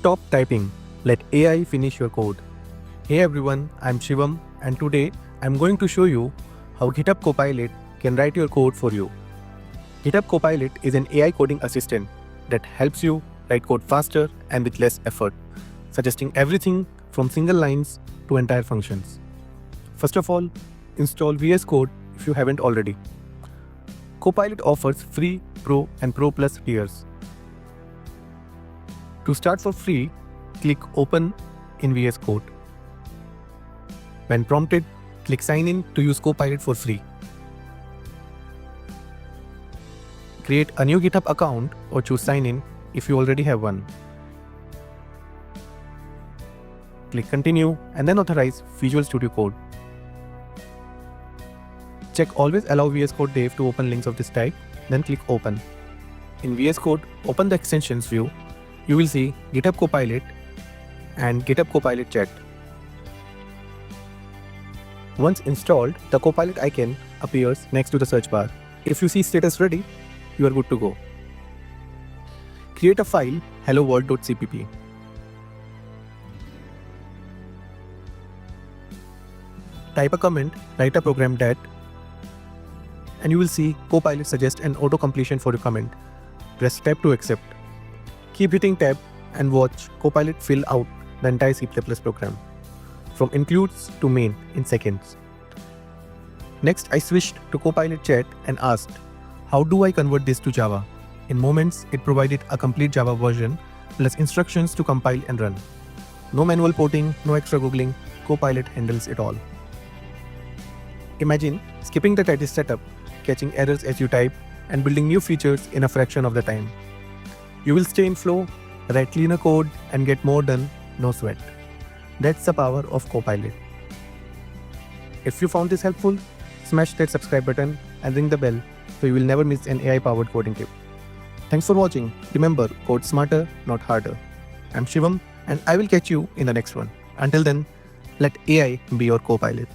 Stop typing. Let AI finish your code. Hey everyone, I'm Shivam, and today I'm going to show you how GitHub Copilot can write your code for you. GitHub Copilot is an AI coding assistant that helps you write code faster and with less effort, suggesting everything from single lines to entire functions. First of all, install VS Code if you haven't already. Copilot offers free, Pro, and Pro Plus tiers. To start for free, click Open in VS Code. When prompted, click Sign in to use Copilot for free. Create a new GitHub account or choose Sign in if you already have one. Click Continue and then authorize Visual Studio Code. Check Always Allow VS Code Dev to open links of this type, then click Open. In VS Code, open the Extensions view. You will see GitHub Copilot and GitHub Copilot Chat. Once installed, the Copilot icon appears next to the search bar. If you see status ready, you are good to go. Create a file helloworld.cpp. Type a comment, write a program that, and you will see Copilot suggest an auto-completion for your comment. Press Tab to accept. Keep hitting Tab and watch Copilot fill out the entire C++ program, from includes to main in seconds. Next, I switched to Copilot Chat and asked, how do I convert this to Java? In moments, it provided a complete Java version plus instructions to compile and run. No manual porting, no extra googling, Copilot handles it all. Imagine skipping the tightest setup, catching errors as you type, and building new features in a fraction of the time. You will stay in flow, write cleaner code, and get more done, no sweat. That's the power of Copilot. If you found this helpful, smash that subscribe button and ring the bell so you will never miss an AI-powered coding tip. Thanks for watching. Remember, code smarter, not harder. I'm Shivam, and I will catch you in the next one. Until then, let AI be your Copilot.